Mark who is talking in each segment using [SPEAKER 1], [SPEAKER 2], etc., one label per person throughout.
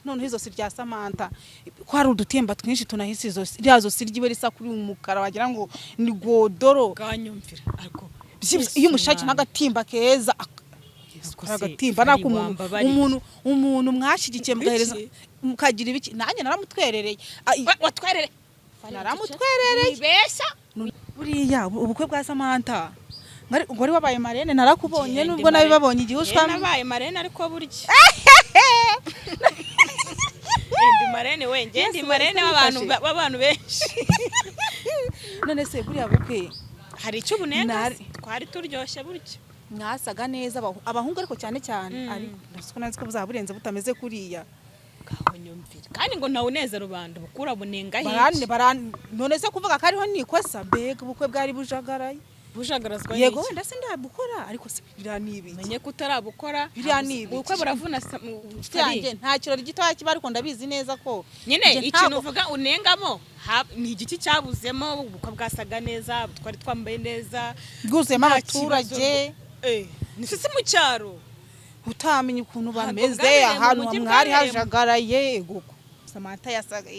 [SPEAKER 1] none izosi rya Samantha ko hari udutemba twinshi tunahise izosi ryazo siryiwe risa kuri umukara wagira ngo ni godoro
[SPEAKER 2] bwanyumvira ariko
[SPEAKER 1] iyo umushaje n'agatimba keza agatimba nako umuntu mwashigikiye mugahereza mukagira ibiki nanjye naramutwerereye
[SPEAKER 2] watwerere
[SPEAKER 1] naramutwerereye
[SPEAKER 2] ibesha
[SPEAKER 1] buriya ubukwe bwa Samantha ngari wabaye marene narakubonye nubwo nabi babonye igihushwa
[SPEAKER 2] nabaye marene ariko burya ndi marene wenge ndi marene w'abantu benshi
[SPEAKER 1] none se buriya bukwe
[SPEAKER 2] hari icyo bunenga twari turyoshye burya
[SPEAKER 1] mwasaga neza abahungu ariko cyane ariko ndasiko naziko buzaburenze butameze kuriya
[SPEAKER 2] nyumvira kandi ngo nawe uneza rubanda bukura bunenga
[SPEAKER 1] none se kuvuga ko ariho nikosa mbega ubukwe bwari bujagaraye
[SPEAKER 2] bujagarazwa
[SPEAKER 1] yego wenda se ndabukora ariko se biranibi
[SPEAKER 2] menye kutarabukora
[SPEAKER 1] biranibi
[SPEAKER 2] ubukwe buravuna
[SPEAKER 1] cyane nta kirori gitoya kiba ariko ndabizi neza ko
[SPEAKER 2] nyine ikintu uvuga unengamo ni igiki cyabuzemo ubukwe bwasaga neza twari twambaye neza
[SPEAKER 1] bwuzuyemo abaturage
[SPEAKER 2] ni sisi mu cyaro
[SPEAKER 1] utamenya ukuntu bameze ahantu mwari hajagaraye guko Samantha yasaga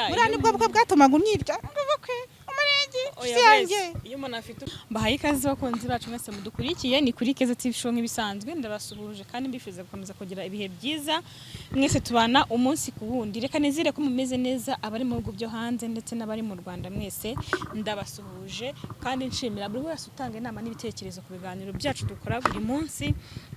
[SPEAKER 1] muri nibwo bukwe bwatumaga umyirya ubukwe umurenge yanjye
[SPEAKER 2] iyo umuntu afite bahaye ikaze bakunzi bacu mwese mudukurikiye ni kuri Keza TV show nk'ibisanzwe ndabasuhuje kandi mbifuza gukomeza kugira ibihe byiza mwese tubana umunsi ku wundi reka nizire ko mumeze neza abari mu bihugu byo hanze ndetse n'abari mu Rwanda mwese ndabasuhuje kandi nshimira buri wese utanga inama n'ibitekerezo ku biganiro byacu dukora buri munsi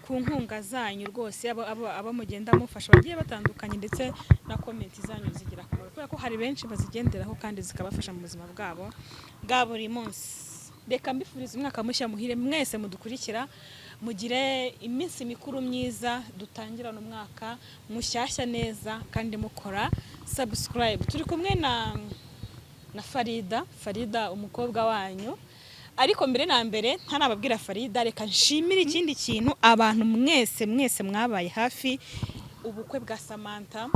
[SPEAKER 2] ku nkunga zanyu rwose abo mugenda mufasha bagiye batandukanye ndetse na comment zanyu zigira akamaro kubera ko hari benshi bazigenderaho kandi zikabafasha mu buzima bwabo bwa buri munsi reka mbifuriza umwaka mushya muhire mwese mudukurikira mugire iminsi mikuru myiza dutangirana umwaka mushyashya neza kandi mukora subscribe turi kumwe na Farida umukobwa wanyu ariko mbere na mbere ntanababwira Farida reka nshimire ikindi kintu abantu mwese mwabaye hafi ubukwe bwa Samantha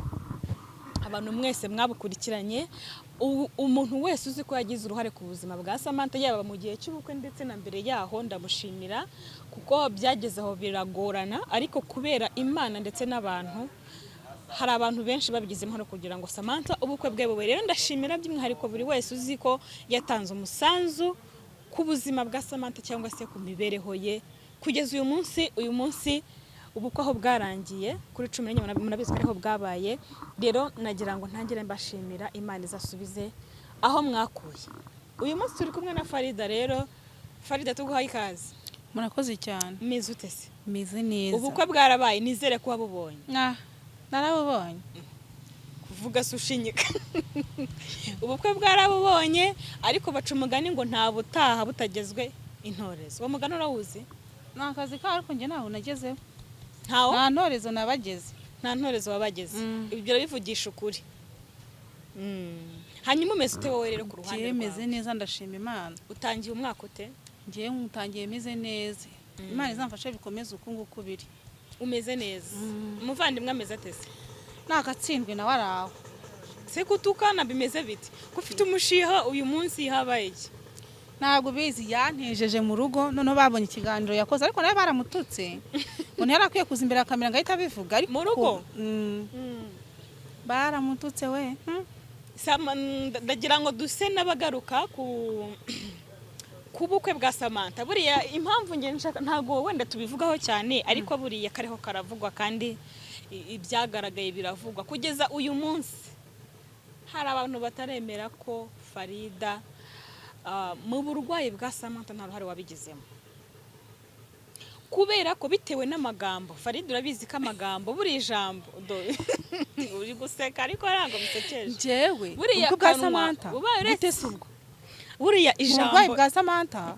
[SPEAKER 2] abantu mwese mwabukurikiranye umuntu wese uzi ko yagize uruhare ku buzima bwa Samantha yaba mu gihe cy'ubukwe ndetse na mbere yaho ndamushimira kuko byageze aho biragorana ariko kubera Imana ndetse n'abantu hari abantu benshi babigize impano kugira ngo Samantha ubukwe bwe bube rero ndashimira by'umwihariko buri wese uzi ko yatanze umusanzu ku buzima bwa Samantha cyangwa se ku mibereho ye kugeza uyu munsi ubukwe aho bwarangiye kuri 14 murabizi ko ariho bwabaye rero nagira ngo ntangire mbashimira Imana izasubize aho mwakuye uyu munsi turi kumwe na Farida rero Farida tuguhaye ikaze
[SPEAKER 1] murakoze cyane
[SPEAKER 2] meze utese
[SPEAKER 1] meze neza
[SPEAKER 2] ubukwe bwarabaye nizere ko wabubonye
[SPEAKER 1] narabubonye
[SPEAKER 2] kuvuga sushinyika ubukwe bwarabubonye ariko baca umugani ngo nta butaha butagezwe intorezo uwo mugani urawuzi
[SPEAKER 1] nakazi ka ariko nge naho nagezeho
[SPEAKER 2] nta
[SPEAKER 1] ntorezo nabageze
[SPEAKER 2] nta ntorezo wabageze ibyo bivugisha ukuri hanyuma umeze ute wowe rero ku ruhande rwawe
[SPEAKER 1] meze neza ndashima Imana
[SPEAKER 2] utangiye umwaka ute
[SPEAKER 1] ngiye mutangiye meze neza Imana izamfashe bikomeze uko nguko biri
[SPEAKER 2] umeze neza umuvandimwe ameze atese
[SPEAKER 1] nagatsindwe na waraho
[SPEAKER 2] se kutukana bimeze biti ko ufite umushiha uyu munsi habaye iki
[SPEAKER 1] ntabwo bizi yantejeje mu rugo none babonye ikiganiro yakoze ariko nawe baramututse ngo yarakwiye kuza imbere ya kamera ngahita bivuga ariko
[SPEAKER 2] mu rugo
[SPEAKER 1] baramututse we
[SPEAKER 2] ndagira ngo duse n'abagaruka ku bukwe bwa Samantha buriya impamvu ntago wenda tubivugaho cyane ariko buriya kariho karavugwa kandi ibyagaragaye biravugwa kugeza uyu munsi hari abantu bataremera ko Farida mu burwayi bwa Samantha nta ruhare wabigizemo kubera ko bitewe n'amagambo Farida urabizi ko amagambo buri ijambo uri guseka ariko ntabwo bisekeje
[SPEAKER 1] jewe ubwo bwa Samantha
[SPEAKER 2] bitese ubwo buriya ijambo
[SPEAKER 1] ubwo bwa Samantha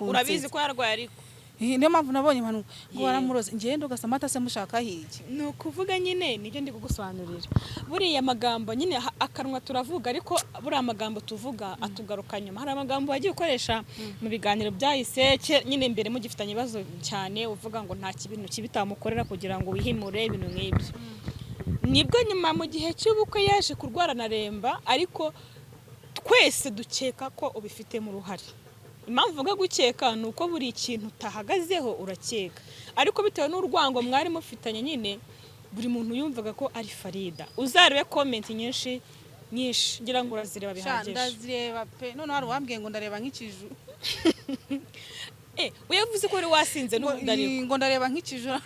[SPEAKER 2] urabizi ko yarwaye ariko
[SPEAKER 1] niyo mpamvu nabonye abantu ngo baramuroze ngende ugasamata se mushaka hiki
[SPEAKER 2] ni ukuvuga nyine nibyo ndi kugusobanurira buriya amagambo nyine akanwa turavuga ariko buriya amagambo tuvuga atugaruka nyuma hari amagambo wagiye ukoresha mu biganiro byahise nyine mbere mugifitanye ibibazo cyane uvuga ngo nta kintu kibitamukorera kugira ngo wihimure ibintu nk'ibyo nibwo nyuma mu gihe cy'ubukwe yaje kurwara na remba ariko twese dukeka ko ubifitemo uruhare impamvu uvuga gukeka ni uko buri kintu utahagazeho urakeka, ariko bitewe n'urwango mwari mufitanye nyine buri muntu yumvaga ko ari Farida. Uzarebe comment nyinshi ngira ngo urazireba bihagije.
[SPEAKER 1] Ndazireba pe, none hari uwambwiye ngo ndareba nk'ikiju.
[SPEAKER 2] Uyavuze ko wari wasinze n'ubundi
[SPEAKER 1] ngo ndareba nk'ikiju.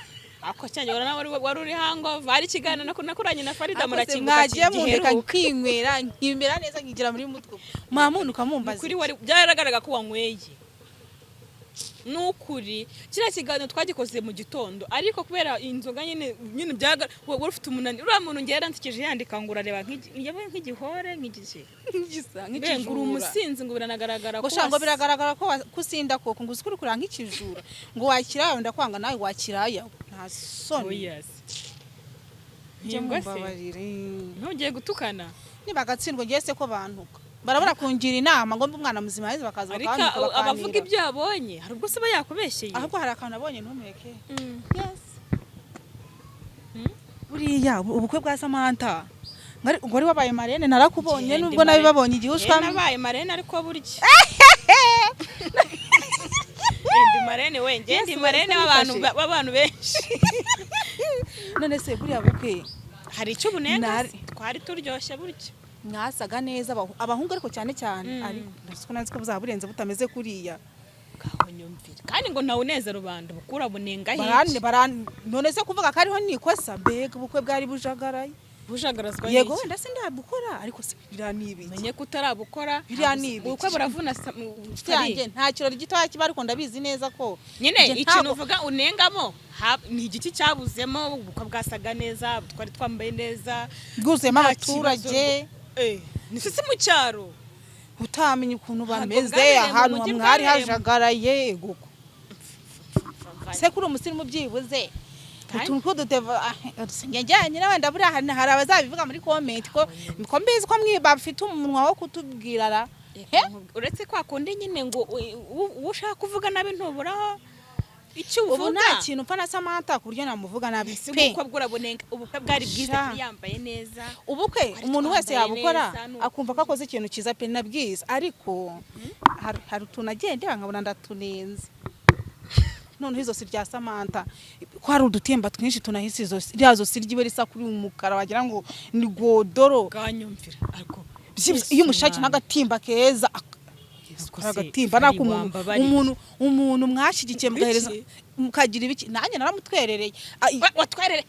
[SPEAKER 2] Ako cyane wari uri hango bari kiganiro nakuranye na Farida murakinguka
[SPEAKER 1] mwagiye mundeka nkinywera nkimera neza nkigira muri mutwe mamuntu kamumbaza
[SPEAKER 2] kuri wari byaragaragara ko wanyweye nukuri kira kiganiro twagikoze mu gitondo, ariko kubera inzoga nyine byaga wari ufite umunani uriya muntu ngera ntikije yandika ngo urareba nk'igihore nk'igiki
[SPEAKER 1] ngisa nk'ikijura
[SPEAKER 2] ngo umusinzi ngo biranagaragara
[SPEAKER 1] ko shango biragaragara ko kusinda koko ngo usikuri kuranga nk'ikijura ngo wakirayo ndakwanga nawe wakiraya nta soni.
[SPEAKER 2] Yes ntugiye gutukana
[SPEAKER 1] nibagatsindwa ngiye se ko bantuka barabura kungira inama ngo umwana muzima yaze bakaza
[SPEAKER 2] bakantuka bakanira. Abavuga ibyo yabonye hari ubwo se bayakubeshye
[SPEAKER 1] ahubwo hari akantu abonye ntumeke. Yes buriya ubukwe bwa Samantha ngo ari wabaye Marene narakubonye nubwo nabibabonye igihushwa
[SPEAKER 2] nabaye Marene ariko burya ndi Marene wenge ndi Marene w'abantu benshi.
[SPEAKER 1] None se buriya bukwe
[SPEAKER 2] hari icyo bunenga twari turyoshye burya
[SPEAKER 1] mwasaga neza abahungu ariko cyane ariko ndasiko naziko buzaburenze butameze kuriya
[SPEAKER 2] gaho nyumvira kandi ngo ntawe neza rubanda bukura bunenga
[SPEAKER 1] none se kuvuga ko ariho nikosa mbega ubukwe bwari bujagaraye
[SPEAKER 2] bujagarazwa
[SPEAKER 1] yego wenda se ndabukora ariko se biranibi
[SPEAKER 2] menye ko utarabukora
[SPEAKER 1] biranibi
[SPEAKER 2] ubukwe buravuna
[SPEAKER 1] cyane nta kirori gitoya kiba ariko ndabizi neza ko
[SPEAKER 2] nyine ikintu uvuga unengamo ni igiki cyabuzemo ubukwe bwasaga neza twari twambaye neza
[SPEAKER 1] bwuzuyemo abaturage
[SPEAKER 2] nifise mu cyaro
[SPEAKER 1] utamenya ukuntu bameze ahantu mwari hajagaraye guko se kuri umusirimu byibuze utuntu ko duteva ngejanye n'abandi buri ahantu hari abazabivuga muri comment ko mbizi ko bafite umunwa wo kutubwirara
[SPEAKER 2] uretse kwa kundi nyine ngo ushaka kuvuga nabi ntuburaho icyo uvuga.
[SPEAKER 1] Ubu nta kintu upfa na Samantha ku buryo namuvuga nabi pe.
[SPEAKER 2] Ubukwe bwurabonenga ubukwe bwari bwiza yambaye neza.
[SPEAKER 1] Ubukwe umuntu wese yabukora akumva ko akoze ikintu kiza pe na bwiza, ariko hari tunagende nkabona ndatunenze. None hizo si rya Samantha ko hari udutemba twinshi tunahise izo ryazo siryibe risa kuri umukara wagira ngo ni godoro
[SPEAKER 2] ganyumvira, ariko
[SPEAKER 1] iyo umushaki n'agatimba keza agatimba nako umuntu mwashigikiye mugahereza mukagira ibiki nanjye naramutwerereye
[SPEAKER 2] watwerere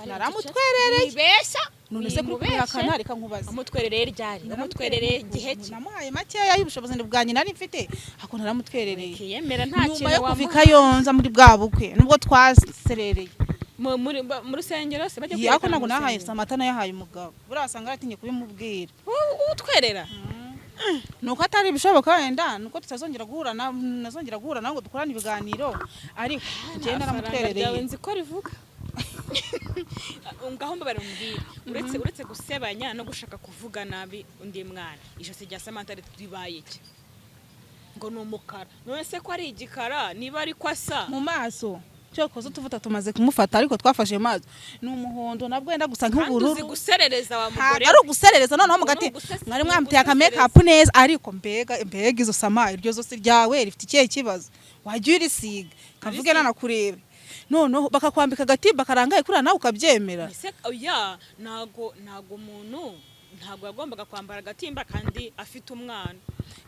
[SPEAKER 1] naramutwerereye
[SPEAKER 2] ibesha
[SPEAKER 1] none se kuri akana reka nkubaza
[SPEAKER 2] amutwerereye ryari amutwerereye gihe ki
[SPEAKER 1] namuhaye makeya y'ubushobozi bwanjye nari mfite hako naramutwerereye
[SPEAKER 2] kiyemera nta kintu
[SPEAKER 1] wamufika yonza muri bwa bukwe nubwo twaserereye
[SPEAKER 2] mu rusengero se bajya
[SPEAKER 1] kwiga. Yako nago nahaye Samantha nayahaye umugabo burasanga aratinye kubimubwira
[SPEAKER 2] utwerera
[SPEAKER 1] nuko atari bishoboka wenda nuko tutazongera guhura nazongera guhura nawe ngo dukorane ibiganiro, ariko je naramutwerereye
[SPEAKER 2] nzi ko rivuga ngaho mbabare mumbwira uretse gusebanya no gushaka kuvuga nabi undi mwana ijose rya Samantha ribaye iki ngo numukara none se ko ari igikara niba ari kwasa
[SPEAKER 1] mu maso cyokoze tuvuta tumaze kumufata ariko twafashe mazo ni umuhondo nabwo yenda gusa nk'ubururu
[SPEAKER 2] uzi guserereza wa mugore
[SPEAKER 1] ari guserereza noneho mugati mwari mwamuteye aka make up neza ariko mbega izo sama iryo zose ryawe rifite ikihe kibazo wagiye urisiga kavuge nanakurebe noneho bakakwambika agatimba karangaye kuri nawe ukabyemera
[SPEAKER 2] oya nago umuntu ntago yagombaga kwambara agatimba kandi afite umwana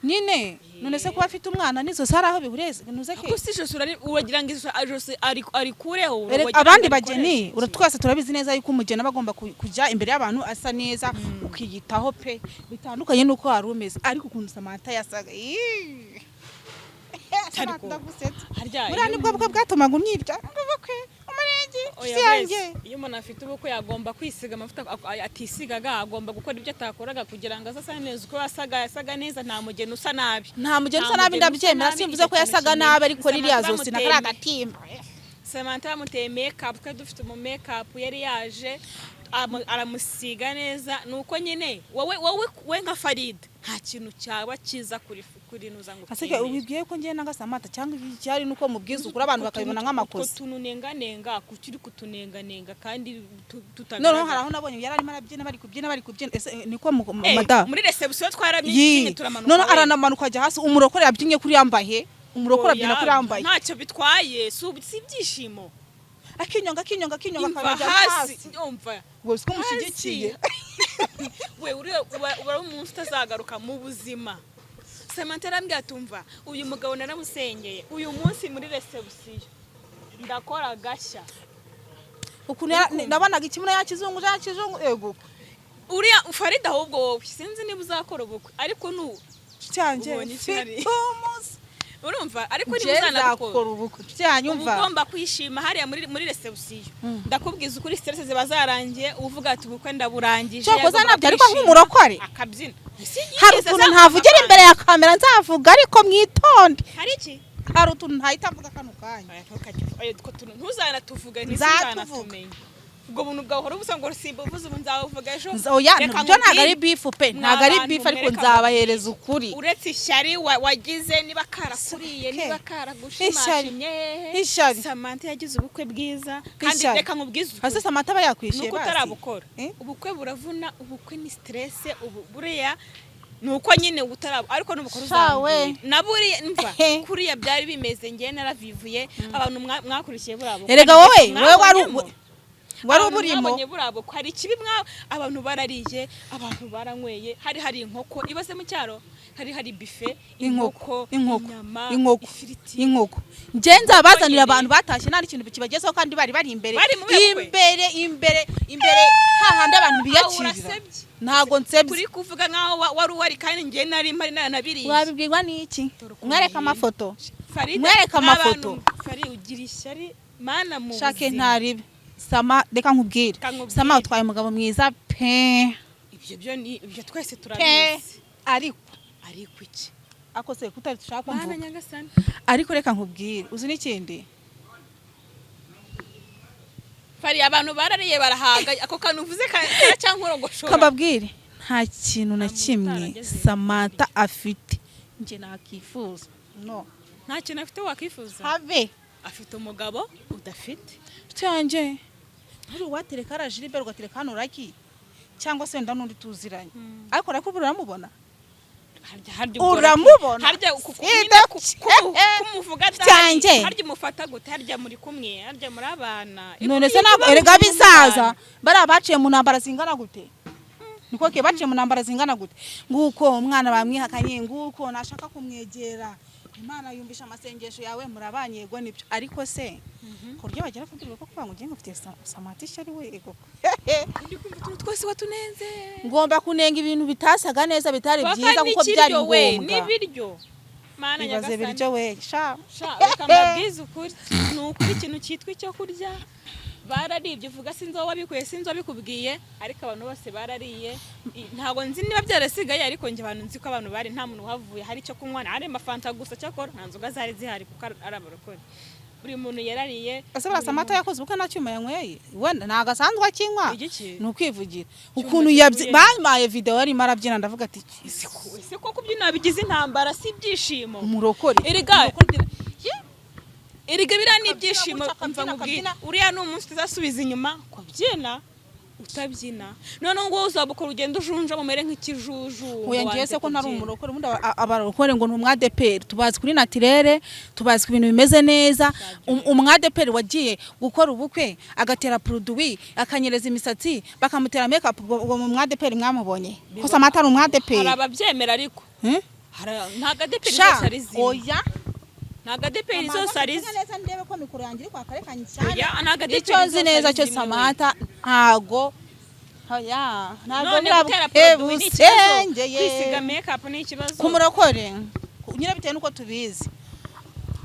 [SPEAKER 1] nyine none se kuba afite umwana nizo saraho bihureze nuze ke
[SPEAKER 2] kuko si jose uragira ngo jose ari kureho
[SPEAKER 1] abandi bageni uratwase turabizi neza yuko umugeni bagomba kujya imbere y'abantu asa neza ukiyitaho pe bitandukanye nuko hari umeze, ariko ukuntu Samantha yasaga muri nibwo bwo bwatumaga umwirya ubukwe umurenge yanjye.
[SPEAKER 2] Iyo umuntu afite ubukwe yagomba kwisiga amavuta atisigaga, agomba gukora ibyo atakoraga kugira ngo azase neza uko yasaga neza. Nta mugeni usa nabi
[SPEAKER 1] ndabyemera, simvuze ko yasaga nabi, ariko ririya zose nakara agatimba.
[SPEAKER 2] Samantha yamuteye make-up twe dufite mu make-up yari yaje aramusiga neza, nuko nyine wowe nka Farida nta kintu cyaba kiza kuri by'ukuri ntuzango
[SPEAKER 1] asike ubibwiye ko ngiye n'agasamata cyangwa icyari nuko mubwiza ukuri abantu bakabibona nk'amakosa
[SPEAKER 2] tununenganenga kukiri kutunenganenga kandi tutagaragara
[SPEAKER 1] noneho haraho nabonye yari arimo arabyina bari kubyina ese niko mada
[SPEAKER 2] muri reception twarabyinnye turamanuka
[SPEAKER 1] none aranamanuka ajya hasi umurokore yabyinnye kuri yambaye umurokore abyina kuri yambaye
[SPEAKER 2] ntacyo bitwaye si ibyishimo
[SPEAKER 1] akinyonga
[SPEAKER 2] akajya hasi umva
[SPEAKER 1] ngo siko mushigikiye
[SPEAKER 2] we uri umuntu utazagaruka mu buzima Samantha arambwira atumva uyu mugabo naramusengeye uyu munsi muri reception ndakora gashya
[SPEAKER 1] ukuntu nabonaga ikimuna ya kizungu ego
[SPEAKER 2] uriya Farida ahubwo wowe sinzi niba uzakora ubukwe ariko
[SPEAKER 1] cyanjye
[SPEAKER 2] urumva ariko ni muzanakora
[SPEAKER 1] ubukwe cyanyumva
[SPEAKER 2] ugomba kwishima hariya muri reception ndakubwiza ukuri stress ziba zarangiye uvuga ati ubukwe ndaburangije
[SPEAKER 1] cyokoza nabyo ariko nk'umurokore
[SPEAKER 2] akabyina
[SPEAKER 1] hari utuntu ntavugira imbere ya kamera nzavuga ariko mwitonde
[SPEAKER 2] hari iki
[SPEAKER 1] hari utuntu ntahita mvuga kano kanya
[SPEAKER 2] ntuzanatuvuga ntizanatumenye ubwo buntu bwawe hora ubusa ngo rusimba uvuze ubu nzavuga ejo
[SPEAKER 1] oya nabyo ntago ari beef pe ntago ari beef ariko nzabahereza ukuri
[SPEAKER 2] uretse ishyari wagize niba karakuriye niba karagushimashimye Samantha yagize ubukwe bwiza kandi reka nkubwize
[SPEAKER 1] hase Samantha aba yakwishiye
[SPEAKER 2] nuko utarabukora ubukwe buravuna ubukwe ni stress buriya nuko nyine utaraba ariko n'ubukora uzambuye naburi mva kuriya byari bimeze ngiye naravivuye abantu mwakurikiye burabo
[SPEAKER 1] erega wowe wari uburimo
[SPEAKER 2] burabo hari ikibi abantu barariye abantu baranyweye hari inkoko ibase mu cyaro hari buffet inkoko
[SPEAKER 1] inkoko ngenza bazanira abantu batashye nari ikintu kibagezeho kandi bari imbere hahandi abantu biyakirira ntago nsebye
[SPEAKER 2] kuri kuvuga nkaho wari kandi ngiye nari mpari nanabiriye
[SPEAKER 1] wabibwirwa n'iki mwereka amafoto
[SPEAKER 2] Fari ugira ishyari mana mu
[SPEAKER 1] shake ntaribe Sama reka nkubwire Sama utwaye umugabo mwiza pe
[SPEAKER 2] ibyo twese turabizi ariko iki
[SPEAKER 1] akose kutari dushaka kumvuga
[SPEAKER 2] mana nyagasani
[SPEAKER 1] ariko reka nkubwire uzi n'ikindi
[SPEAKER 2] Fari abantu barariye barahaga ako kantu uvuze cyangwa urogoshora
[SPEAKER 1] kababwire nta kintu na kimwe Samantha afite nje nakifuza no
[SPEAKER 2] nta kintu afite wakifuza
[SPEAKER 1] have
[SPEAKER 2] afite umugabo udafite
[SPEAKER 1] cyanje uri watereka arajiri bero gatereka hano raki cyangwa se wenda n'undi tuziranye ariko rako uramubona uramubona
[SPEAKER 2] harya kumuvuga
[SPEAKER 1] cyanje
[SPEAKER 2] harya umufata gute harya muri kumwe harya muri abana
[SPEAKER 1] none se ntabwo erega bisaza bari abaciye mu ntambara zingana gute niko ke baciye mu ntambara zingana gute nguko umwana bamwihakanye nguko nashaka kumwegera Imana yumvisha amasengesho yawe murabanyego nibyo ariko se kuryo bagera kubwirwa ko kubango ngiye ngufite Samantha ari we ego
[SPEAKER 2] ndi kumva tuntu twose watunenze
[SPEAKER 1] ngomba kunenga ibintu bitasaga neza bitari byiza kuko byari ngombwa
[SPEAKER 2] n'ibiryo mana
[SPEAKER 1] nyagasani biryo we sha
[SPEAKER 2] reka mbabwize ukuri n'ukuri ikintu cyitwa icyo kurya bararibye uvuga sinzi aho wabikuye sinzi wabikubwiye ariko abantu bose barariye ntago nzi niba byarasigaye ariko nje abantu nzi ko abantu bari nta muntu wavuye hari cyo kunywa hari amafanta gusa cyakora nta nzoga zari zihari kuko ari abarokore buri muntu yarariye
[SPEAKER 1] asabara Samantha yakoze uko nacyuma yanyweye wenda ntago asanzwe akinywa n'ukwivugira ukuntu bamaye video yari marabyina ndavuga ati
[SPEAKER 2] ese ko kubyina bigize intambara si byishimo
[SPEAKER 1] umurokore
[SPEAKER 2] Erega birani ibyishimo umva ngubwira uriya no umunsi tuzasubiza inyuma kubyina utabyina none ngo uzabukora ugenda ujunja mu mere nk'ikijuju
[SPEAKER 1] oya ngiye se ko ntari umurokore ubundi abarokore ngo n'umwadeperi tubazi kuri naturere tubazi ibintu bimeze neza umwadeperi wagiye gukora ubukwe agatera produit akanyereza imisatsi bakamutera makeup ngo mu mwadeperi mwamubonye ko Samantha ari umwadeperi
[SPEAKER 2] hari ababyemera ariko ntaga deperi zose ari zimwe
[SPEAKER 1] oya
[SPEAKER 2] ntaga deperi zose ari
[SPEAKER 1] neza ndebe ko mikoro yangira kwa karekanye cyane
[SPEAKER 2] ntaga
[SPEAKER 1] deperi zose neza cyo Samantha ntago oya ntago
[SPEAKER 2] birabusengeye kwisiga makeup ni ikibazo
[SPEAKER 1] kumurokore nyira bitewe nuko tubizi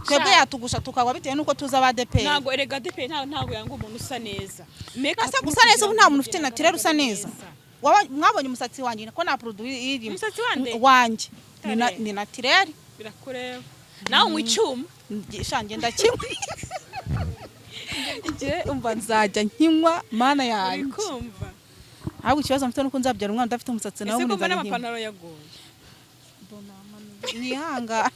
[SPEAKER 1] twebwe yatugusha tukagwa bitewe nuko tuza abadeperi
[SPEAKER 2] ntago erega deperi ntago yanga umuntu usa neza
[SPEAKER 1] asa gusa neza ubu nta muntu ufite naturel usa neza mwabonye umusatsi wanjye ko na produit iri
[SPEAKER 2] umusatsi
[SPEAKER 1] wanjye ni naturel
[SPEAKER 2] birakureba nawe mwicuma
[SPEAKER 1] shange ndakimwe igihe umva nzajya nkinywa mana yanjye
[SPEAKER 2] kumva
[SPEAKER 1] ahubwo ikibazo mfite nuko nzabyara umwana udafite umusatsi nawe
[SPEAKER 2] ese kumva n'amapantaro yagoye
[SPEAKER 1] mwihanga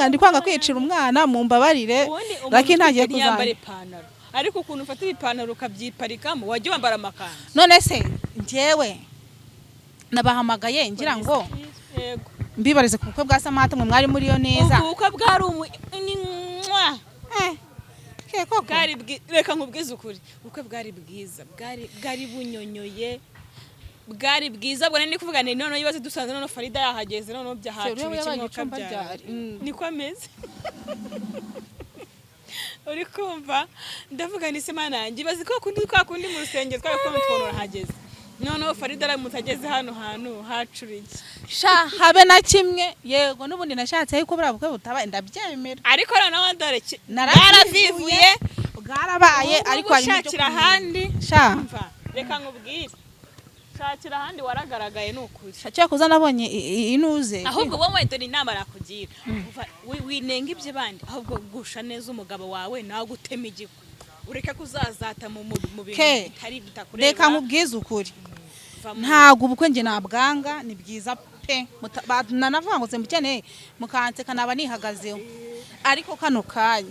[SPEAKER 1] ndi kwanga kwicira umwana mumbabarire lakini ntagiye
[SPEAKER 2] kuzambara ipantaro ariko ukuntu ufata ipantaro ukabyiparikamo wajya wambara amakanzu
[SPEAKER 1] none se njyewe nabahamagaye ngira ngo mbibarize ku bukwe bwa Samantha mwe mwari muri yo neza
[SPEAKER 2] ubukwe bwari reka nkubwize ukuri ubukwe bwari bwiza bwari bunyonyoye bwari bwiza bwo nani kuvuga none yibaze dusanze none Farida yahageze none byahacu bikimoka byari niko ameze uri kumva ndavuga ni Imana yanjye bazi ko kundi mu rusengero twaye ko twonora hageze none Farida aramutageze hano hantu hacuriki
[SPEAKER 1] sha habe na kimwe yego nubundi nashatse yuko bura bukwe butaba ndabyemera
[SPEAKER 2] ariko noneho ndareke naravivuye
[SPEAKER 1] bwarabaye ariko
[SPEAKER 2] ari shakira handi sha reka nkubwire shakira handi waragaragaye nukuri
[SPEAKER 1] shakira kuza nabonye inuze
[SPEAKER 2] ahubwo bo mwete ni nama rakugira winenga ibye bandi ahubwo gusha neza umugabo wawe nawe gutema igiko ureka kuzazata mu bintu bitari bitakureba
[SPEAKER 1] reka nkubwize ukuri ntago ubukwe nge nabwanga ni bwiza pe nanavuga ngo sembukeneye mukanseka naba nihagazeho ariko kano kanya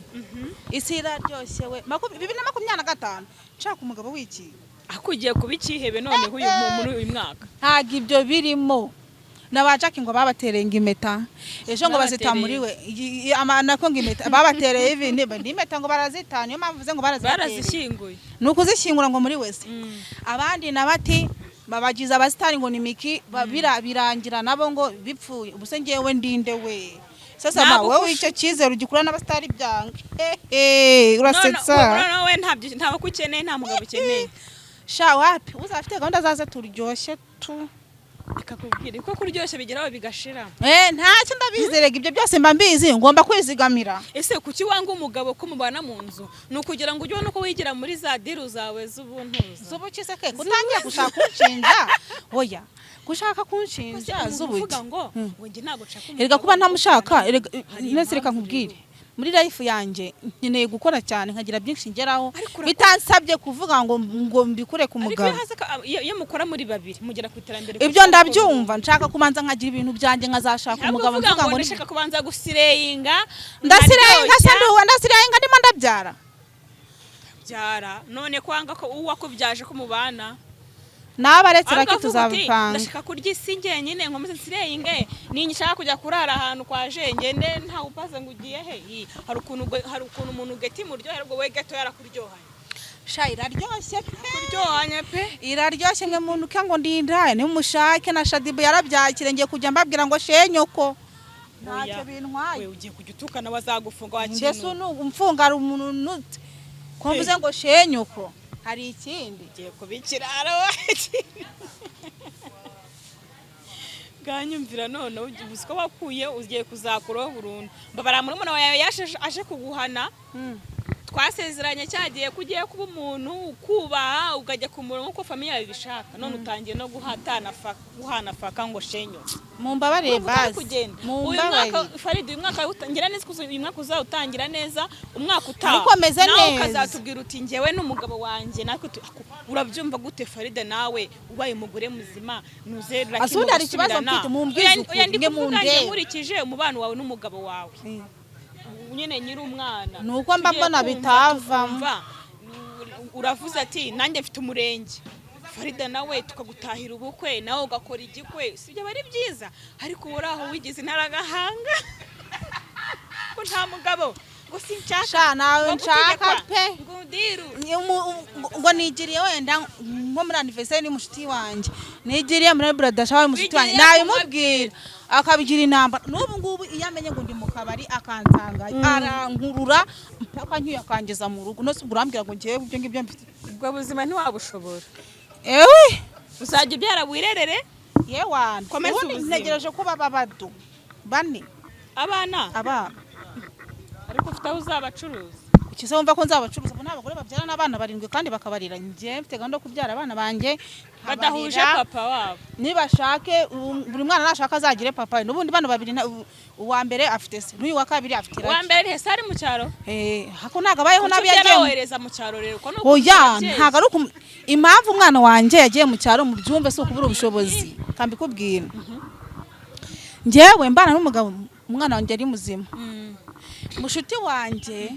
[SPEAKER 1] isi iraryoshye we 2025 nshaka umugabo wiki
[SPEAKER 2] akugiye kubikihebe none huyu muri uyu mwaka
[SPEAKER 1] ntago ibyo birimo nabajaki ngo babaterenga impeta ejo ngo bazitamuriwe nako ngo impeta babatereye ibindi impeta ngo barazitana niyo mpamvu ngo
[SPEAKER 2] barazishyinguye
[SPEAKER 1] nuko uzishyingura ngo muri wese abandi nabati babagiza abasitari ngo nimiki birangira nabo ngo bipfuye ubuse ngewe ndinde we sasa ma wowe icyo cyizero ugikura n'abasitari byange urasetsa
[SPEAKER 2] no we ntabwo kukeneye nta mugabo ukeneye
[SPEAKER 1] sha wapi uzafite gahunda zaze turyoshye tu
[SPEAKER 2] ikakubwira ko kuryoshye bigeraho bigashira
[SPEAKER 1] ntacyo ndabizerega ibyo byose mba mbizi ngomba kwizigamira
[SPEAKER 2] ese kuki wanga umugabo ko mubana mu nzu nukugira ngo ujye nuko wigira muri za diru zawe z'ubuntuza
[SPEAKER 1] z'ubukise ke kutangiye gushaka kunshinja oya gushaka kunshinja z'ubuki
[SPEAKER 2] ngo nge ntago nshaka
[SPEAKER 1] erega kuba ntamushaka nese reka nkubwire muri life yanjye nkeneye gukora cyane nkagira byinshi ngeraho bitansabye kuvuga ngo mbikure ku mugabo
[SPEAKER 2] iyo mukora muri babiri mugera ku iterambere
[SPEAKER 1] ibyo ndabyumva nshaka kumanza nkagira ibintu byanjye nkazashaka umugabo mvuga ngo
[SPEAKER 2] nshaka kubanza gusireyinga
[SPEAKER 1] ndasireyinga ndimo ndabyara
[SPEAKER 2] none kwanga ko uwakubyaje ko mubana
[SPEAKER 1] nabaretse raki tuzabipanga
[SPEAKER 2] ndashaka kurya isi ngenyine nkomeze nsireyinge ninyishaka kujya kurara ahantu kwa jengende nta upaze ngo ugiye he hari ukuntu umuntu geti muryohe rwo we gato yarakuryohanye
[SPEAKER 1] sha iraryoshye
[SPEAKER 2] kuryohanye pe
[SPEAKER 1] iraryoshye mwe muntu kango ndindaye ni umushake na Shadibu yarabyakire ngiye kujya mbabwira ngo shenyoko ntacyo bintwaye
[SPEAKER 2] we ugiye kujya utukana bazagufunga wakintu
[SPEAKER 1] Yesu umfunga ari umuntu nute ko mvuze ngo shenyoko hari ikindi
[SPEAKER 2] giye kubikiraro ganyumvira none ubusiko wakuye ugiye kuzakuraho burundu babara muri mwana wawe aje kuguhana twasezeranye cyagiye kugiye kuba umuntu ukubaha ukajya ku murongo uko famille yawe bishaka none utangiye no guhana faka ngo shenyo
[SPEAKER 1] mumbabarire basi
[SPEAKER 2] mumbabarire Farida uyu mwaka utangira neza uyu mwaka uzawutangira neza umwaka utaha
[SPEAKER 1] ukomeze neza
[SPEAKER 2] ukazatubwira uti ngewe n'umugabo wanjye natwe urabyumva gute Farida nawe ubaye umugore muzima nuzerura
[SPEAKER 1] kimwe hari ikibazo mfite mumbwize
[SPEAKER 2] ukuri mu nde nkurikije umubano wawe n'umugabo wawe nyene nyiri umwana
[SPEAKER 1] nuko mbona bitava
[SPEAKER 2] uravuze ati nanjye mfite umurenge Farida nawe tukagutahira ubukwe nawe ugakora igikwe sibyo bari byiza ariko uraho wigize ntaragahanga ko nta mugabo ngo sinshaka
[SPEAKER 1] nawe nshaka pe
[SPEAKER 2] ngudiru
[SPEAKER 1] ngo nigiriye wenda nko muri anniversaire ni mushiti wanje nigiriye muri brother shawe mushiti wanje nawe mubwira akabigira inamba n'ubu ngubu iyo amenye ngo ndi mu kabari akansanga arankurura mpaka nkiyo akangeza mu rugo nose urambwira ngo ngiye ibyo ngibyo mfite
[SPEAKER 2] ubwo buzima ntiwabushobora
[SPEAKER 1] ewe
[SPEAKER 2] uzajya ubyara wirerere
[SPEAKER 1] yewana ubundi ntegereje ko baba bado bane
[SPEAKER 2] abana ariko ufite aho uzabacuruza
[SPEAKER 1] ukise wumva ko nzabacuruza abo n'abagore babyara n'abana 7 kandi bakabarira ngiye mfite gahunda kubyara abana banjye
[SPEAKER 2] badahuje papa wabo
[SPEAKER 1] nibashake buri mwana nashaka azagire papa n'ubundi bano 2 uwa mbere afite se n'uyu wa kabiri afite
[SPEAKER 2] uwa mbere hese ari mu cyaro
[SPEAKER 1] hako nagabayeho nabi yagiye
[SPEAKER 2] wohereza mu cyaro rero ko nuko
[SPEAKER 1] oya ntaga ari impamvu umwana wanje yagiye mu cyaro mu byumve so kubura ubushobozi kambikubwira njyewe mbana n'umugabo umwana wanjye ari muzima mushuti wanjye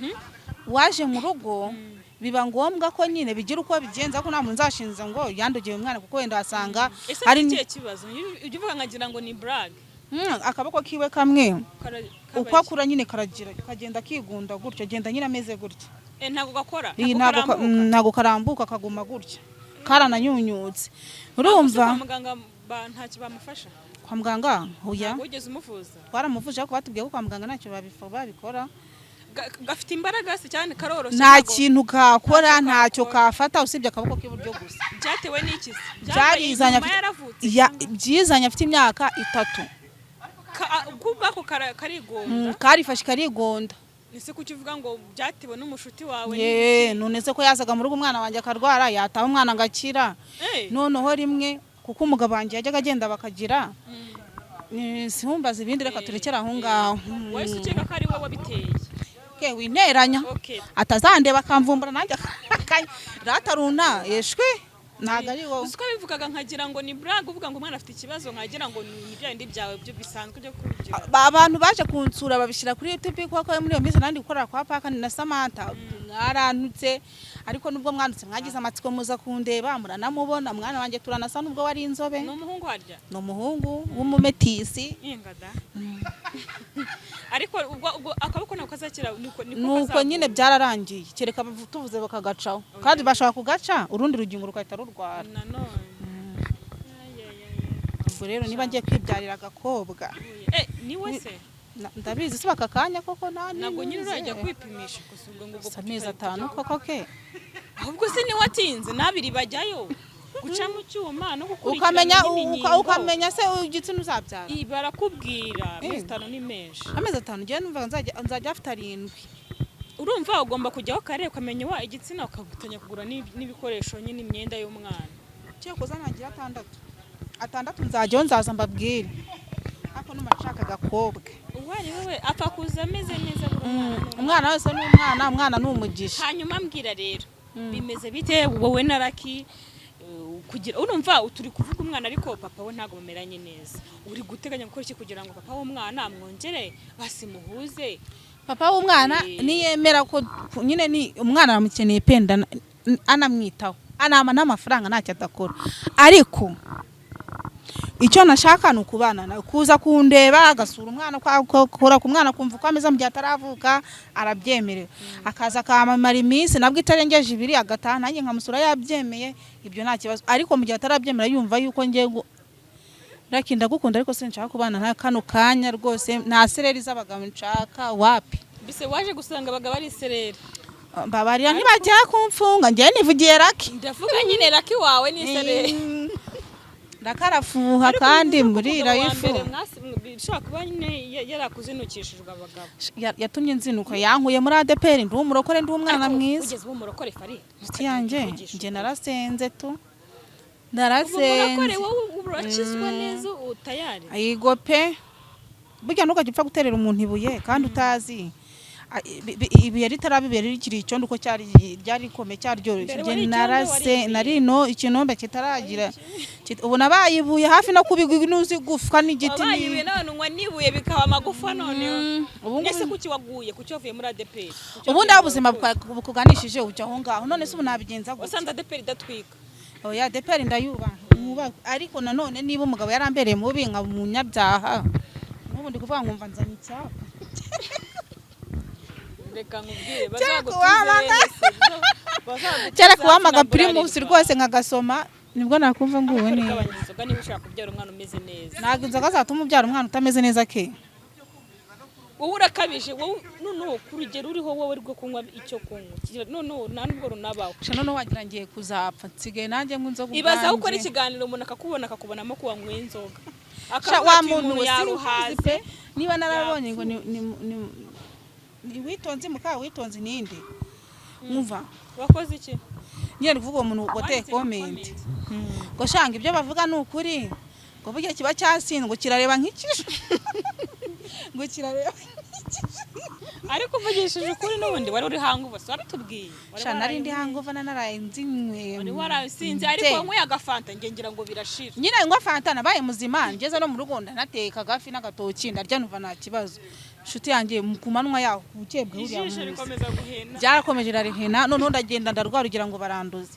[SPEAKER 1] waje mu rugo biba ngombwa ko nyine bigira uko bigenza ko nta muntu nzashinze ngo yandugiye umwana kuko wenda wasanga
[SPEAKER 2] hari ikihe kibazo ujye uvuga nkagira ngo ni brag
[SPEAKER 1] akaboko kiwe kamwe uko akura nyine kagenda kigunda gutyo agenda nyine ameze gutyo
[SPEAKER 2] ntago gakora
[SPEAKER 1] ntago karambuka kaguma gutyo karananyunyutse urumva
[SPEAKER 2] muganga ntacyo bamufasha
[SPEAKER 1] kwa muganga hoya
[SPEAKER 2] ugeze umuvuza
[SPEAKER 1] twaramuvuje ariko batubwiye ko kwa muganga ntacyo babikora
[SPEAKER 2] gafite imbaraga se cyane karoroshye
[SPEAKER 1] nta kintu kakora ntacyo kafata usibye akaboko k'iburyo gusa
[SPEAKER 2] byatewe n'iki
[SPEAKER 1] byizanye afite imyaka 3
[SPEAKER 2] kubako karigonda
[SPEAKER 1] karifashe karigonda
[SPEAKER 2] ese kukivuga ngo byatewe n'umushuti wawe
[SPEAKER 1] none se ko yazaga mu rugo umwana wanjye akarwara yataha umwana ngakira noneho rimwe kuko umugabo wanjye yajyaga agenda bakagira simumbaza ibindi reka turekera aho ngaho
[SPEAKER 2] wese ukeka ko ari wowe wabiteye
[SPEAKER 1] winteranya atazandeba akamvumbura nanjye rataruna yeshwe ntago ari wowe
[SPEAKER 2] uko bivugaga nkagira ngo ni brag uvuga ngo umwana afite ikibazo nkagira ngo ni bya bindi byawe byo bisanzwe byo kubigira
[SPEAKER 1] abantu baje kunsura babishyira kuri YouTube kuko muri iyo minsi nandi gukorera kwa Paka na Samantha mwarantutse ariko nubwo mwandutse mwagize amatsiko muza kundeba muranamubona mwana wanjye turanasa nubwo wari inzobe
[SPEAKER 2] no muhungu harya
[SPEAKER 1] no muhungu w'umumetisi
[SPEAKER 2] ingada ariko ubwo akaboko nako kazakira
[SPEAKER 1] nuko nyine byararangiye kereka tuvuze bakagacaho kandi bashaka kugaca urundi rugingo rukahita rurwara ubwo rero niba ngiye kwibyarira agakobwa
[SPEAKER 2] ni wese
[SPEAKER 1] ndabizi se bakakanya koko
[SPEAKER 2] ntabwo nyine urajya kwipimisha gusubwa ngo ubwo
[SPEAKER 1] amezi 5 koko ke
[SPEAKER 2] ahubwo se ni watinze nabiri bajyayo guca mu cyuma no gukurikirana
[SPEAKER 1] ukamenya se igitsina uzabyara
[SPEAKER 2] barakubwira amezi 5 ni menshi
[SPEAKER 1] amezi 5 ngiye numva nzajya afite 7
[SPEAKER 2] urumva ugomba kujyaho kare ukamenya wa igitsina ukagutanya kugura n'ibikoresho nyine imyenda y'umwana
[SPEAKER 1] cyakoza ntagira 6 nzajyaho nzaza mbabwire ako numashaka gakobwa
[SPEAKER 2] uwari wewe apfa kuza ameze neza
[SPEAKER 1] umwana wese ni umwana n'umugisha
[SPEAKER 2] hanyuma mbwira rero bimeze bite wowe na Lucky kugira urumva turi kuvuga umwana ariko papa we ntago mumeranye neza uri guteganya gukora iki kugira ngo papa w'umwana amwongere basimuhuze
[SPEAKER 1] papa w'umwana niyemera ko nyine ni umwana aramukeneye penda anamwitaho anama n'amafaranga ntacyo adakora ariko icyo nashaka ni ukubana na kuza kundeba agasura umwana akora ku mwana kumva uko ameze mu gihe ataravuka arabyemerewe akaza akamamara iminsi nabwo itarengeje 2 agataha nanjye nkamusura yabyemeye ibyo nta kibazo ariko mu gihe atarabyemera yumva yuko ngiye Lucky ndagukunda ariko sinshaka kubana nta kano kanya rwose nta sereri z'abagabo nshaka wapi
[SPEAKER 2] bise waje gusanga abagabo ari sereri
[SPEAKER 1] babarira ntibajya kumfunga ngiye nivugiye Lucky
[SPEAKER 2] ndavuga nyine Lucky wawe ni sereri
[SPEAKER 1] ndakarafuha kandi mburira ifu
[SPEAKER 2] bishaka kuba nyine yarakuzinukishijwe abagabo
[SPEAKER 1] yatumye nzinuka yankuye muri ADPR ndi umurokore ndi umwana mwiza
[SPEAKER 2] ugeze umurokore fari
[SPEAKER 1] yanjye nge narasenze tu narasenze
[SPEAKER 2] wowe urakizwa neza utayari
[SPEAKER 1] ayigo pe burya ntukagipfa guterera umuntu ibuye kandi utazi ibi yari tarabibera rikiri icyo nduko cyari ryarikome cyaryoshye narino ikinombe kitaragira ubu nabayibuye hafi no kubigwa nuzi gufwa n'igiti
[SPEAKER 2] bayibuye none unywa nibuye bikaba amagufa none nese kuki waguye kuki wavuye muri ADPR
[SPEAKER 1] ubundi ubuzima bukuganishije ujya aho ngaho none se ubu nabigenza gute
[SPEAKER 2] wasanga ADPR idatwika
[SPEAKER 1] oya ADPR ndayuba ariko nanone niba umugabo yarambereye mubi nka munyabyaha n'ubundi kuvuga ngo mva nzanye icyaha
[SPEAKER 2] reka nkubwire bazagutuze
[SPEAKER 1] cyara kuwamaga primus rwose nkagasoma nibwo nakumva nguwe
[SPEAKER 2] neza inzoga niba ushaka kubyara umwana umeze neza
[SPEAKER 1] ntabwo inzoga zatuma ubyara umwana utameze neza ke
[SPEAKER 2] wowe urakabije wowe noneho ku rugero uriho wowe rwo kunywa icyo kunywa noneho nta nubwo runabaho
[SPEAKER 1] noneho wagira ngiye kuzapfa nsigaye nanjye nk'inzoga
[SPEAKER 2] ibaza gukora ikiganiro umuntu akakubonamo ko wanyweye inzoga
[SPEAKER 1] wa muntu yaruhaze niba narabonye ngo ni witonze muka witonze ninde umva
[SPEAKER 2] wakoze iki
[SPEAKER 1] nyine kuvuga umuntu wateye comment ngo shanga ibyo bavuga n'ukuri ngo burya kiba cyasindwe kirareba nk'ikije ngo kirareba
[SPEAKER 2] ariko uvugishije ukuri n'ubundi wari uri hangover so wabitubwiye
[SPEAKER 1] shana ari ndi hangover naraye nzinywe
[SPEAKER 2] wari warasinze ariko nkwe agafanta ngira ngo birashira
[SPEAKER 1] nyine ngo fanta nabaye muzima ngeze no mu rugo ndanateka gafi n'agatoki ndarya numva nta kibazo shuti yanjye ku manwa yaho ukebwe uriya
[SPEAKER 2] ijisho rikomeza guhena
[SPEAKER 1] byarakomeje rarihena none ndagenda ndarwara ugira ngo baranduze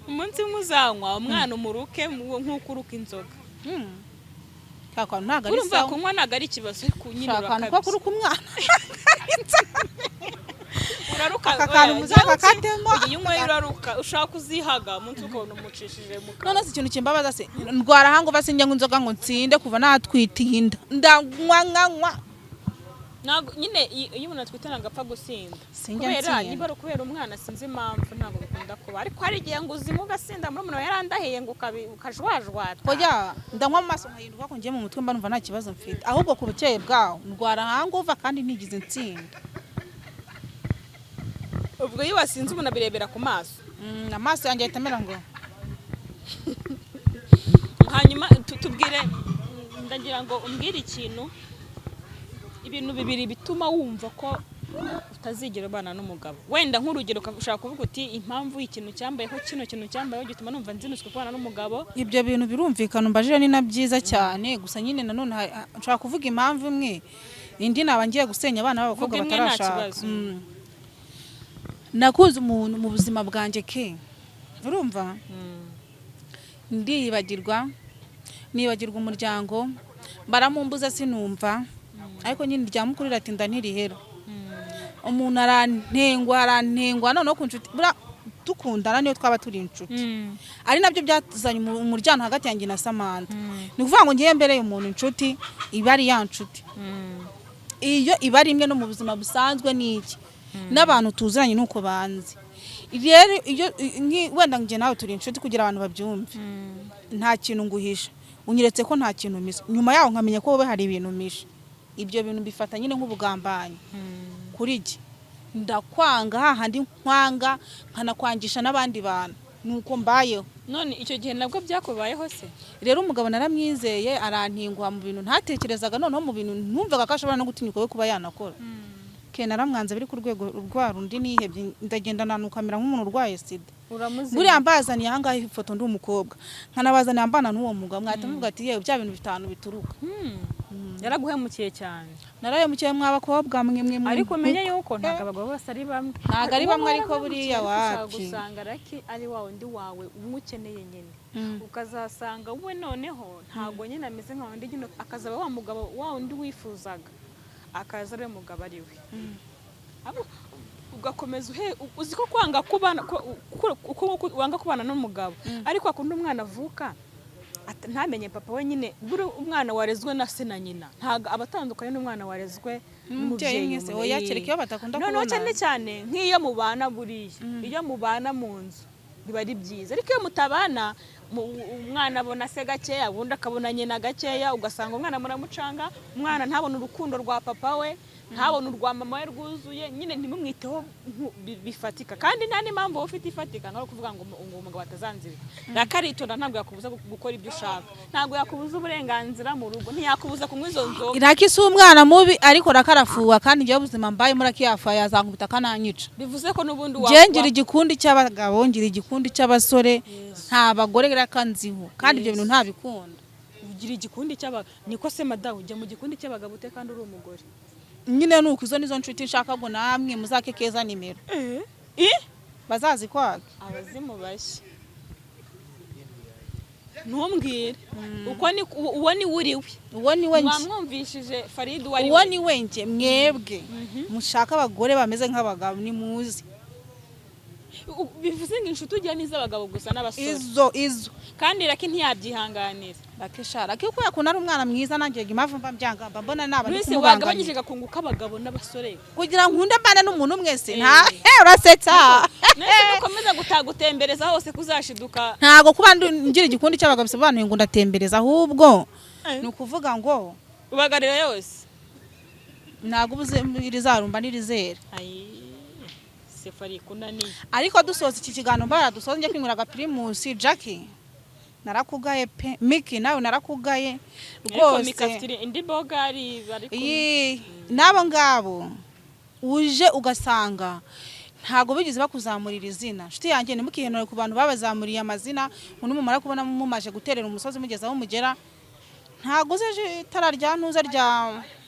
[SPEAKER 2] umunsi muzanywa umwana umuruke nk'uko uruka inzoga
[SPEAKER 1] kakwa ntago ari
[SPEAKER 2] urumva kunywa ntago ari ikibazo kunyinura
[SPEAKER 1] kabisa kwa kuruka umwana
[SPEAKER 2] uraruka
[SPEAKER 1] akantu muzaka katemo
[SPEAKER 2] unywe uraruka ushaka kuzihaga umunsi ukabona umucishije mu kanwa
[SPEAKER 1] none se ikintu kimbabaza se ndwara hango basinjya ngo inzoga ngo nsinde kuva natwitinda ndanywa
[SPEAKER 2] nago nyine iyo umuntu atwitana agapfa gusinda kubera umwana sinzi impamvu ntabwo bikunda kuba ariko hari igihe ngo uzima ugasinda muri umuntu yarandahiye ngo ukajwajwata
[SPEAKER 1] oya ndanywa mu maso nkahinduka ko ngiye mu mutwe mba numva nta kibazo mfite ahubwo ku bukeye bwaho ndwara hangover kandi ntigize insinda
[SPEAKER 2] ubwo iyo wasinze umuntu abirebera ku maso
[SPEAKER 1] amaso yanjye ahita amera ngo
[SPEAKER 2] hanyuma tubwire ndagira ngo umbwire ibintu bibiri bituma wumva ko utazigera ubana n'umugabo wenda nk'urugero ushaka kuvuga uti impamvu ikintu cyambayeho kino kintu cyambayeho gituma numva nzinuswe kubana n'umugabo
[SPEAKER 1] ibyo bintu birumvikana umbajije ni na byiza cyane gusa nyine nanone nshaka kuvuga impamvu imwe indi naba ngiye gusenya abana b'abakobwa batarashaka nakuze umuntu mu buzima bwanjye ke urumva nibagirwa umuryango baramumbuza sinumva ariko nyine ryamukuri ratinda ntirihera umuntu arantengwa noneho ku nshuti dukundana niyo twaba turi inshuti ari nabyo byazanye umuryango hagati yanjye na Samantha ni ukuvuga ngo ngiye mbere y'umuntu inshuti iba ari ya nshuti iyo iba ari imwe no mu buzima busanzwe n'iki n'abantu tuziranye nuko banzi rero iyo wenda ngiye nawe turi inshuti kugira abantu babyumve nta kintu nguhisha unyeretse ko nta kintu misa nyuma yaho nkamenya ko wowe hari ibintu misha ibyo bintu bifata nyine nk'ubugambanyi kuri jye ndakwanga hahandi nkwanga nkanakwangisha n'abandi bantu nuko mbayeho
[SPEAKER 2] none icyo gihe nabwo byakubayeho se
[SPEAKER 1] rero umugabo naramwizeye arantingwa mu bintu ntatekerezaga noneho mu bintu numvaga ko ashobora no gutinyuka we kuba yanakora ke naramwanze biri ku rwego rwa rundi nihebye ndagenda nanukamira nk'umuntu urwaye sida buriya mbazaniye ahangaha ifoto ndi umukobwa nkanabazaniye ambana n'uwo mugabo mwahita muvuga ati yewe bya bintu bitanu bituruka
[SPEAKER 2] yaraguhemukiye cyane
[SPEAKER 1] narahemukiye mw'abakobwa mwe
[SPEAKER 2] ariko umenye yuko ntabwo abagabo bose ari bamwe
[SPEAKER 1] ntabwo ari bamwe ariko buriya wapi
[SPEAKER 2] gusanga raki ari wawe ndi wawe umukeneye nyine ukazasanga we noneho ntabwo nyine ameze nka wundi nyine akazaba wa mugabo wa wundi wifuzaga akaza ari mugabo ari we ugakomeza uzi ko kwanga kubana wanga kubana n'umugabo ariko akunda umwana avuka ntamenye papa we nyine buri umwana warezwe na se na nyina ntago abatandukanye n'umwana warezwe n'umubyeyi mwese
[SPEAKER 1] oya kereka iyo batakunda kubona
[SPEAKER 2] none cyane cyane nk'iyo mubana buriya iyo mubana mu nzu biba ari byiza ariko iyo mutabana umwana abona se gakeya ubundi akabona nyina gakeya ugasanga umwana muramucanga umwana ntabona urukundo rwa papa we ntabona urwa mama we rwuzuye nyine ntimumwiteho bifatika kandi nta n'impamvu wowe ufite ifatika nko kuvuga ngo umugabo atazanzira rakaritonda ntabwo yakubuza gukora ibyo ushaka ntabwo yakubuza uburenganzira mu rugo ntiyakubuza kunywa izo nzoga
[SPEAKER 1] iraki si umwana mubi ariko rakarafuwa kandi ngiye ubuzima mbaye muri akiyafa yazankubita kananyica
[SPEAKER 2] bivuze ko n'ubundi
[SPEAKER 1] ngira igikundi cy'abagabo ngira igikundi cy'abasore nta bagore rakanziho kandi ibyo bintu ntabikunda
[SPEAKER 2] ugira igikundi cy'abagabo niko se madamu ujya mu gikundi cy'abagabo ute kandi uri umugore
[SPEAKER 1] nyine nuko izo nizo nshuti nshaka ngo namwe muzake keza nimero bazazi kwaka
[SPEAKER 2] abazimu bashya ntumbwire uwo ni uriwe
[SPEAKER 1] uwo ni we
[SPEAKER 2] mwamwumvishije Faridi wari
[SPEAKER 1] uwo ni we nje mwebwe mushaka abagore bameze nk'abagabo ni muzi
[SPEAKER 2] bivuze ngo inshuti ugira n'iz'abagabo gusa n'abasore
[SPEAKER 1] izo
[SPEAKER 2] kandi raki ntiyabyihanganira
[SPEAKER 1] rakeshara kuko yakuna ari umwana mwiza nangiye impamvu mba byangamba mbona naba
[SPEAKER 2] ndi kumubanganya wagabanyije gakungu k'abagabo n'abasore
[SPEAKER 1] kugira nkunde mbana n'umuntu mwese nta urasetsa
[SPEAKER 2] nese dukomeza gutagutembereza hose kuzashiduka
[SPEAKER 1] ntago kuba ngira igikundi cy'abagabo bisobanuye ngo ndatembereza ahubwo ni ukuvuga ngo
[SPEAKER 2] ubagarira yose
[SPEAKER 1] ntago ubuze irizarumba n'irizera
[SPEAKER 2] Sefari kunaniye
[SPEAKER 1] ariko dusoza iki kiganiro mbara dusoza nje kwinywera agapirimusi Jackie narakugaye pe Miki nawe narakugaye
[SPEAKER 2] ariko
[SPEAKER 1] rwose
[SPEAKER 2] mikafitiri indi bogari bari
[SPEAKER 1] nabo ngabo uje ugasanga ntago bigize bakuzamurira izina nshuti yanjye nimukihenure ku bantu babazamuriye amazina umuntu mumara kubona mumaje guterera umusozi mugeza aho mugera ntago uzeje itara rya ntuza rya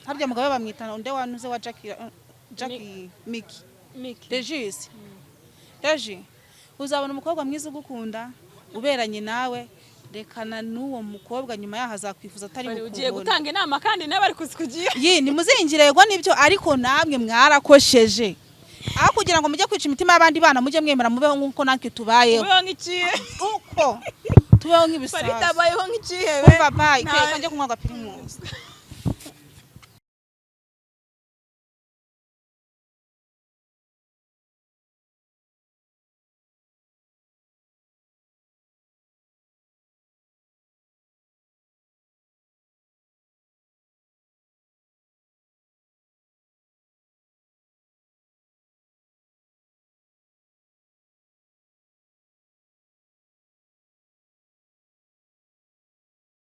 [SPEAKER 1] harya mugabe bamwita unde wanuze wa Jackie Miki Regis Regi uzabona umukobwa mwiza ugukunda uberanye nawe rekana n'uwo mukobwa nyuma yaho azakwifuza atari
[SPEAKER 2] bukubona ugiye gutanga inama kandi nawe ari kuzikugira
[SPEAKER 1] nimuzingirego nibyo ariko namwe mwarakosheje aho kugira ngo mujye kwica imitima y'abandi bana mujye mwemera mubeho nk'uko natwe tubayeho
[SPEAKER 2] mubeho nk'ikihe
[SPEAKER 1] uko tubeho nk'ibisazi
[SPEAKER 2] baritabayeho nk'ikihebe
[SPEAKER 1] bye njye kunywa agapirimusi